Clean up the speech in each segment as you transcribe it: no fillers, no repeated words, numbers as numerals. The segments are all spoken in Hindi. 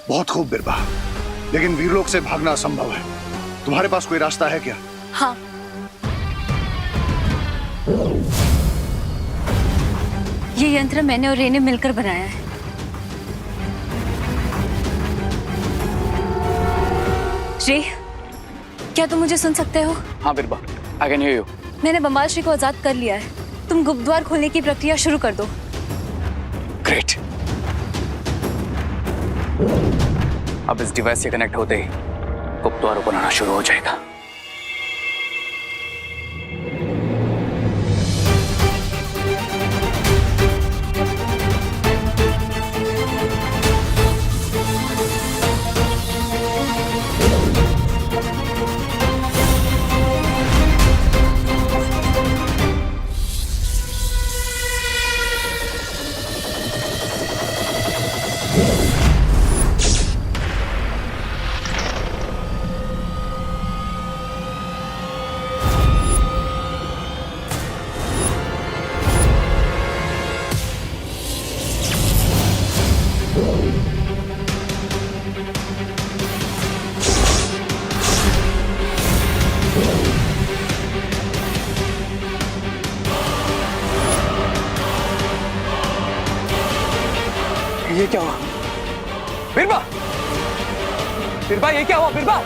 बहुत खूब बिरबा, लेकिन वीरलोक से भागना असंभव है। तुम्हारे पास कोई रास्ता है क्या? हाँ, ये यंत्र मैंने और रे ने मिलकर बनाया है। रे, क्या तुम मुझे सुन सकते हो? हाँ बिरबा, आई कैन हियर यू। मैंने बमबाल को आजाद कर लिया है। तुम गुप्त द्वार खोलने की प्रक्रिया शुरू कर दो। ग्रेट। अब इस डिवाइस से कनेक्ट होते ही गुप्त द्वार ओपन होना शुरू हो जाएगा। ये क्या हुआ? बिरबा! बिरबा, ये क्या हुआ बिरबा?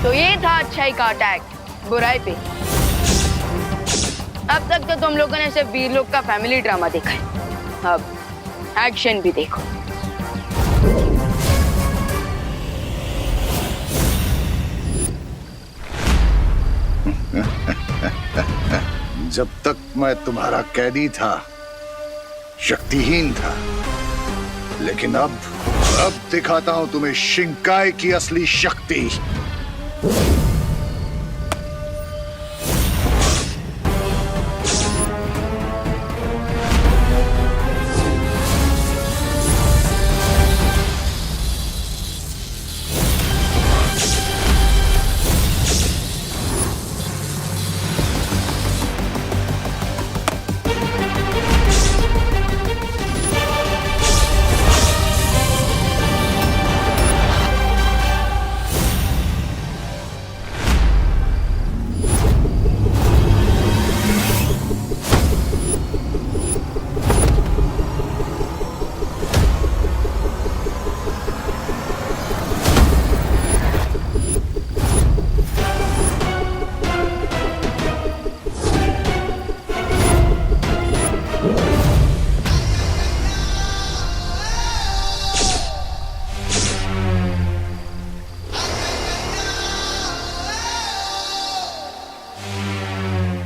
तो ये था अच्छाई का अटैक बुराई पे। अब तक तो तुम लोगों ने सिर्फ वीरलोक का फैमिली ड्रामा देखा है, अब एक्शन भी देखो। जब तक मैं तुम्हारा कैदी था, शक्तिहीन था, लेकिन अब दिखाता हूं तुम्हें शिंकाई की असली शक्ति।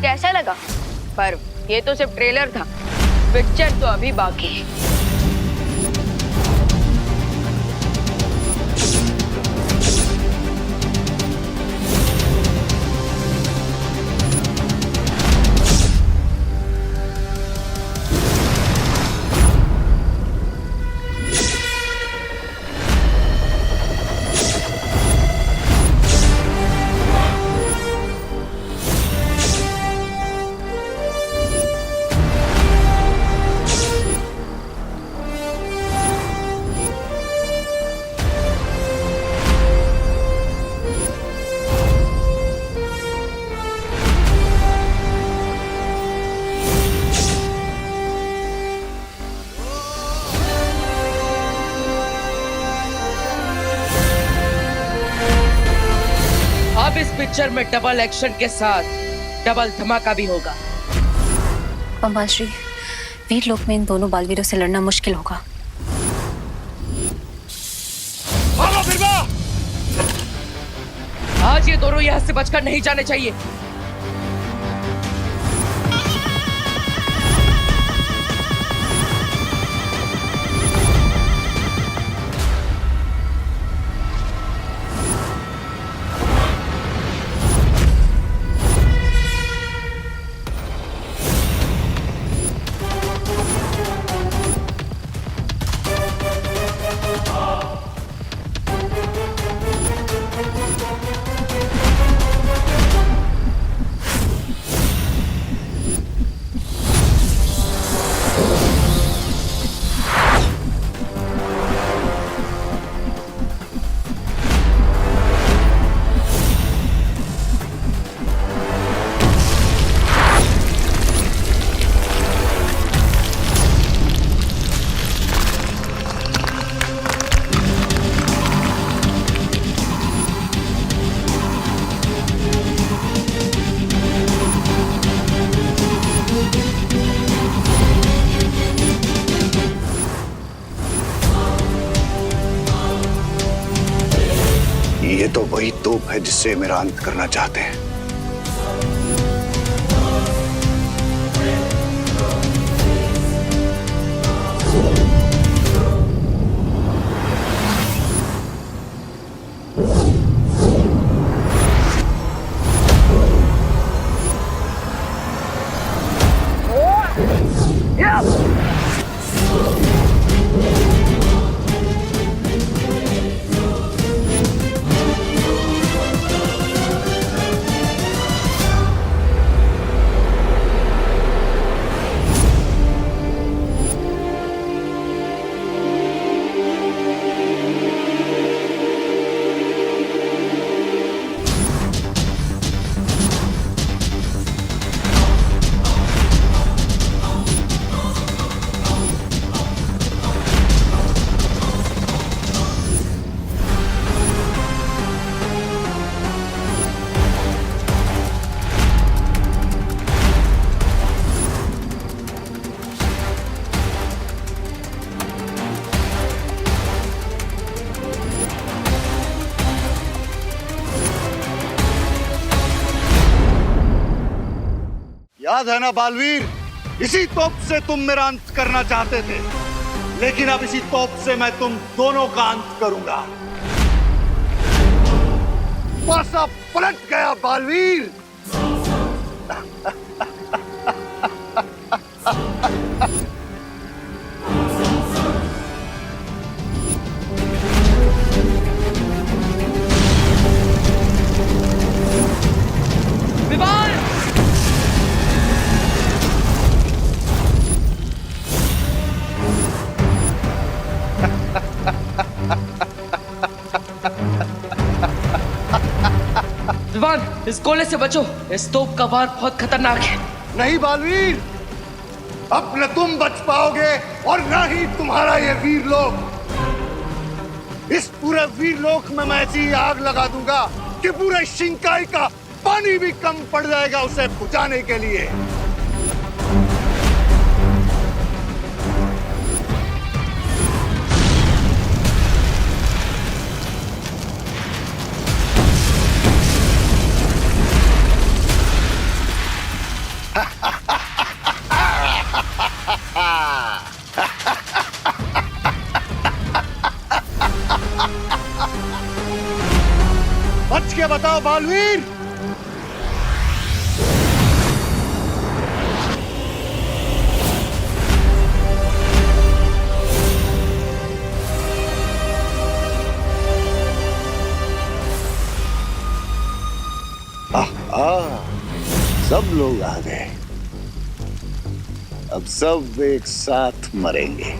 कैसा लगा? पर ये तो सिर्फ ट्रेलर था, पिक्चर तो अभी बाकी है। अब इस पिक्चर में डबल एक्शन के साथ डबल धमाका भी होगा। बमबाल श्री, वीरलोक में इन दोनों बालवीरों से लड़ना मुश्किल होगा। आज ये दोनों यहाँ से बचकर नहीं जाने चाहिए। वही तोप है जिससे मेरा अंत करना चाहते हैं। याद है ना बालवीर, इसी तोप से तुम मेरा अंत करना चाहते थे, लेकिन अब इसी तोप से मैं तुम दोनों का अंत करूंगा। पासा पलट गया बालवीर। विवान, इस गोले से बचो, इस तोप का वार बहुत खतरनाक है। नहीं बालवीर, अब न तुम बच पाओगे और न ही तुम्हारा ये वीर लोक। इस पूरे वीर लोक में मैं ऐसी आग लगा दूंगा कि पूरे शिंकाई का पानी भी कम पड़ जाएगा उसे बुझाने के लिए। बच के बताओ बालवीर। सब लोग आ गए, अब सब एक साथ मरेंगे।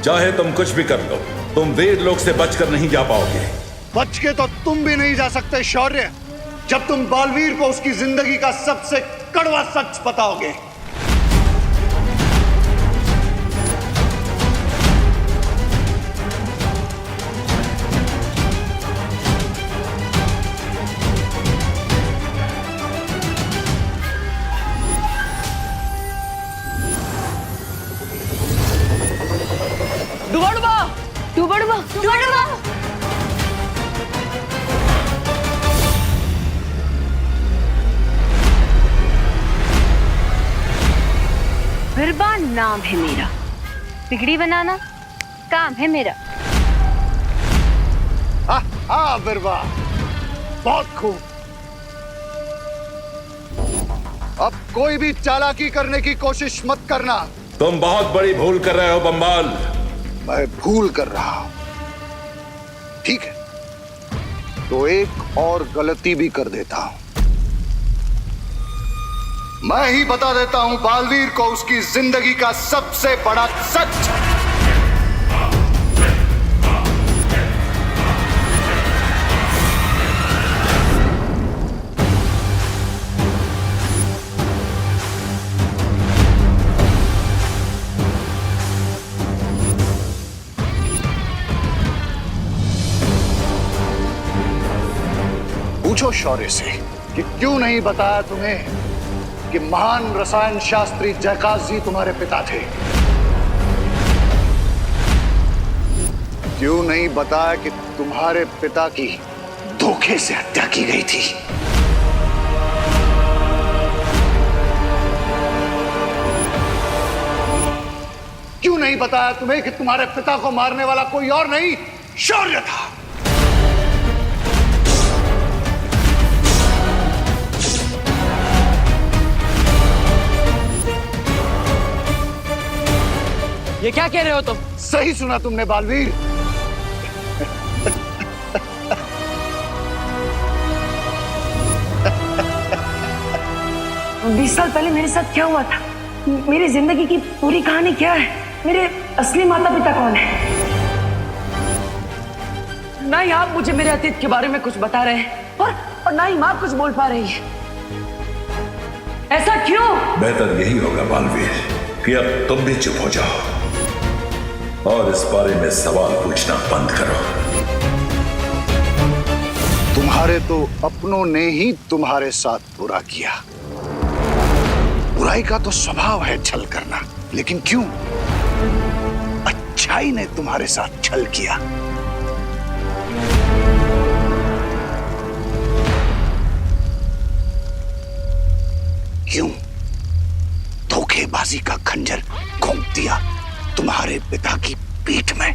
चाहे तुम कुछ भी कर लो, तुम वीर लोक से बचकर नहीं जा पाओगे। बच के तो तुम भी नहीं जा सकते शौर्य, जब तुम बालवीर को उसकी जिंदगी का सबसे कड़वा सच बताओगे। बिरबान नाम है मेरा, बिगड़ी बनाना काम है मेरा। हाँ, हाँ बिरवा, बहुत खूब। अब कोई भी चालाकी करने की कोशिश मत करना। तुम बहुत बड़ी भूल कर रहे हो बम्बाल। मैं भूल कर रहा हूं, ठीक है? तो एक और गलती भी कर देता हूं। मैं ही बता देता हूं बालवीर को उसकी जिंदगी का सबसे बड़ा सच। पूछो शौर्य से कि क्यों नहीं बताया तुम्हें कि महान रसायन शास्त्री जयकाश जी तुम्हारे पिता थे। क्यों नहीं बताया कि तुम्हारे पिता की धोखे से हत्या की गई थी। क्यों नहीं बताया तुम्हें कि तुम्हारे पिता को मारने वाला कोई और नहीं, शौर्य था। ये क्या कह रहे हो तुम? सही सुना तुमने बालवीर। बीस साल पहले मेरे साथ क्या हुआ था, मेरी जिंदगी की पूरी कहानी क्या है, मेरे असली माता पिता कौन है? ना ही आप मुझे मेरे अतीत के बारे में कुछ बता रहे हैं और ना ही माँ कुछ बोल पा रही है। ऐसा क्यों? बेहतर यही होगा बालवीर कि अब तुम भी चुप हो जाओ और इस बारे में सवाल पूछना बंद करो। तुम्हारे तो अपनों ने ही तुम्हारे साथ बुरा किया। बुराई का तो स्वभाव है छल करना, लेकिन क्यों अच्छाई ने तुम्हारे साथ छल किया। क्यों धोखेबाजी का खंजर घोंप दिया तुम्हारे पिता की पीठ में।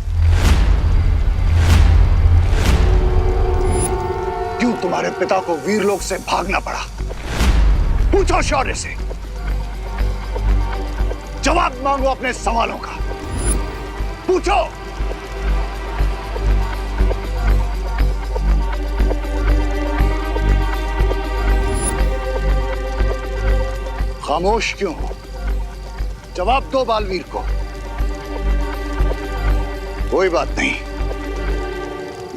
क्यों तुम्हारे पिता को वीरलोक से भागना पड़ा। पूछो शौर्य से, जवाब मांगो अपने सवालों का। पूछो। खामोश क्यों हो? जवाब दो बालवीर को। कोई बात नहीं,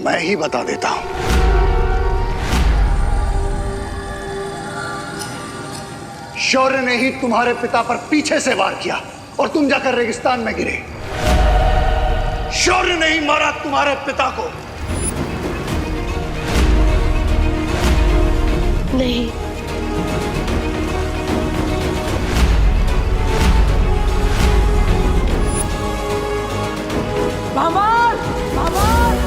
मैं ही बता देता हूं। शौर्य ने ही तुम्हारे पिता पर पीछे से वार किया और तुम जाकर रेगिस्तान में गिरे। शौर्य ने ही मारा तुम्हारे पिता को। नहीं, भगवान, भगवान!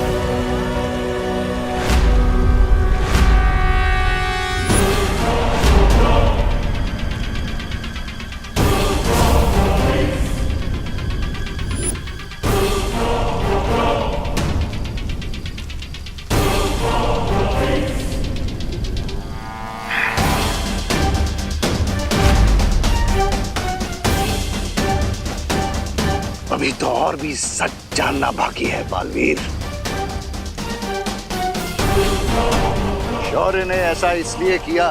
अभी तो और भी सच जानना बाकी है बालवीर। शौर्य ने ऐसा इसलिए किया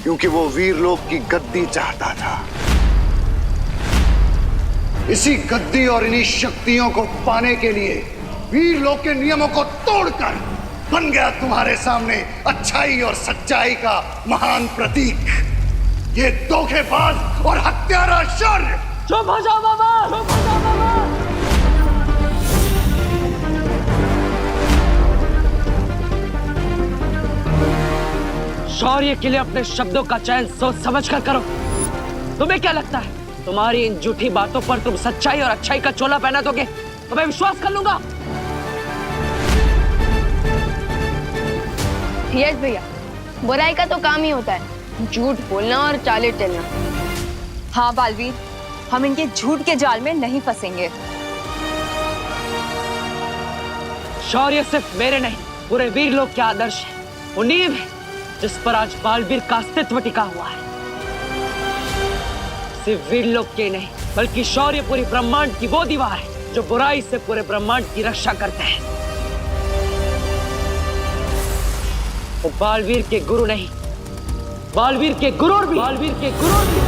क्योंकि वो वीरलोक की गद्दी चाहता था। इसी गद्दी और इन्हीं शक्तियों को पाने के लिए वीरलोक के नियमों को तोड़कर बन गया तुम्हारे सामने अच्छाई और सच्चाई का महान प्रतीक, ये धोखेबाज और हत्यारा शौर्य। चुप हो जाओ बाबा, चुप हो जाओ बाबा। शौर्य के लिए अपने शब्दों का चयन सोच समझ कर करो। तुम्हें क्या लगता है तुम्हारी इन झूठी बातों पर तुम सच्चाई और अच्छाई का चोला पहना दोगे तो मैं विश्वास कर लूंगा? यस भैया, बुराई का तो काम ही होता है झूठ बोलना और चाले चलना। हाँ बालवीर, हम इनके झूठ के जाल में नहीं फंसेंगे। शौर्य सिर्फ मेरे नहीं पूरे वीर लोग के आदर्श है, वो नींव है जिस पर आज बालवीर का अस्तित्व टिका हुआ है। सिर्फ वीर लोग के नहीं बल्कि शौर्य पूरी ब्रह्मांड की वो दीवार है जो बुराई से पूरे ब्रह्मांड की रक्षा करते हैं। वो बालवीर के गुरु नहीं, बालवीर के गुरूर भी, बालवीर के गुरूर भी।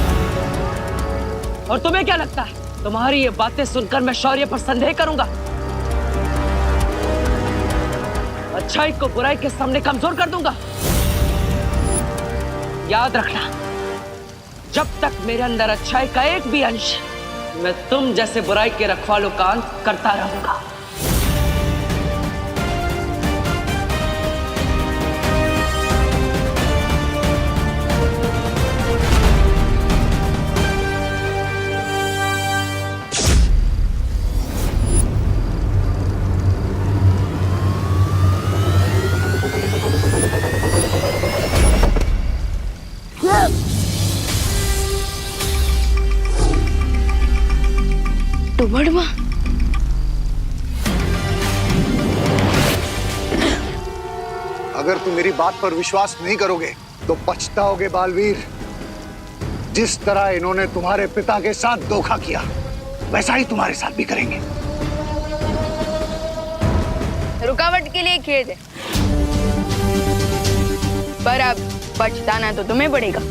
और तुम्हें क्या लगता है तुम्हारी ये बातें सुनकर मैं शौर्य पर संदेह करूंगा? अच्छाई को बुराई के सामने कमजोर कर दूंगा? याद रखना, जब तक मेरे अंदर अच्छाई का एक भी अंश, मैं तुम जैसे बुराई के रखवालों का अंत करता रहूंगा। डुबडुबा, अगर तुम मेरी बात पर विश्वास नहीं करोगे तो पछताओगे बालवीर। जिस तरह इन्होंने तुम्हारे पिता के साथ धोखा किया वैसा ही तुम्हारे साथ भी करेंगे। रुकावट के लिए खेद है, पर अब पछताना तो तुम्हें पड़ेगा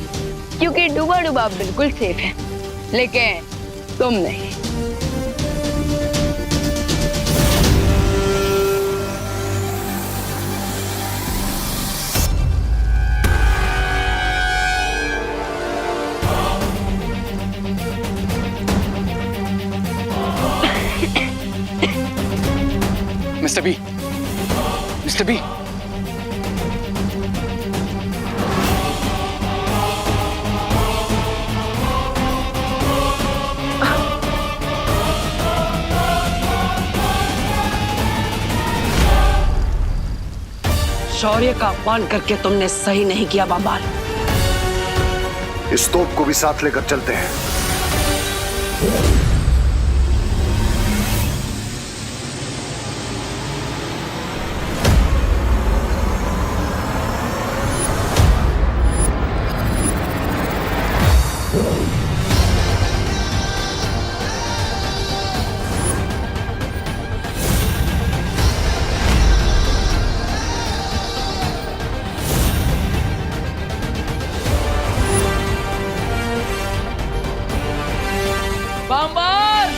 क्योंकि डुबा डुबा बिल्कुल सेफ है, लेकिन तुम नहीं। मिस्टर बी, मिस्टर बी, शौर्य का अपमान करके तुमने सही नहीं किया बाबाल। इस तोप को भी साथ लेकर चलते हैं। बाम्बार!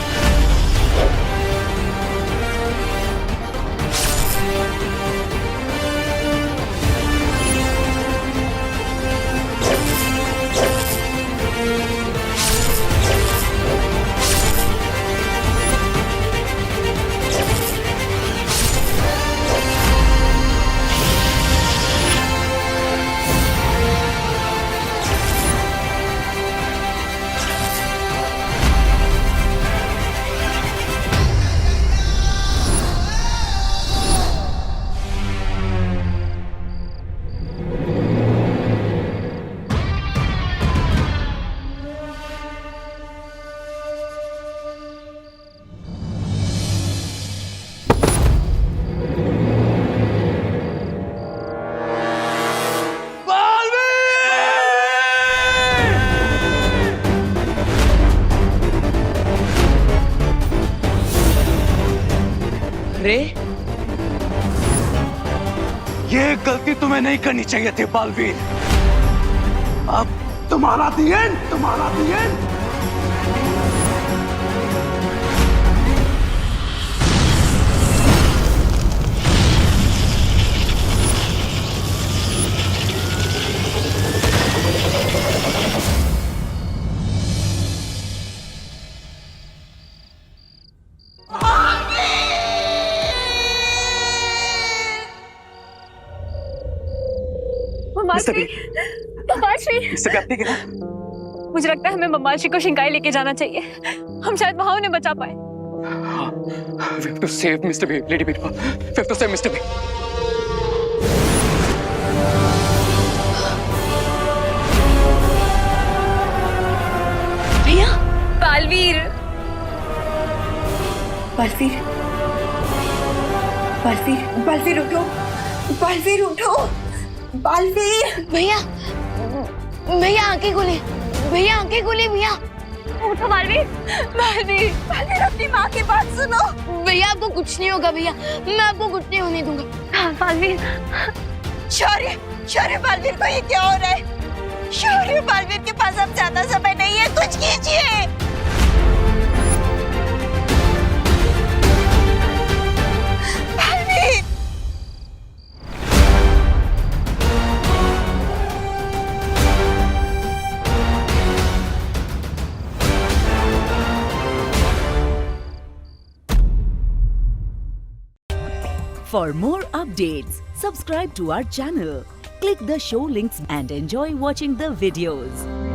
रे, ये गलती तुम्हें नहीं करनी चाहिए थी बालवीर। अब तुम्हारा दी एंड, तुम्हारा दी एंड। मुझे लगता है हमें मम्माश्री को शिंकाई लेके जाना चाहिए। हम शायद वहां उन्हें बचा पाए। We have to save Mr. B, Lady Bitwa. We have to save Mr. B. भैया, बालवीर, बालवीर, बालवीर, बालवीर रुको। बालवीर उठो, बालवीर। भैया भैया आंखें खोले, भैया आंखें खोले, भैया उठो बालवीर, बालवीर, बालवीर अपनी माँ की बात सुनो। भैया आपको कुछ नहीं होगा भैया, मैं आपको कुछ नहीं होने दूंगा। बालवीर, शौर्य, शौर्य बालवीर को ये क्या हो रहा है? शौर्य बालवीर के पास अब ज्यादा समय नहीं है, कुछ कीजिए। Baalveer, For more updates, subscribe to our channel, click the show links and enjoy watching the videos.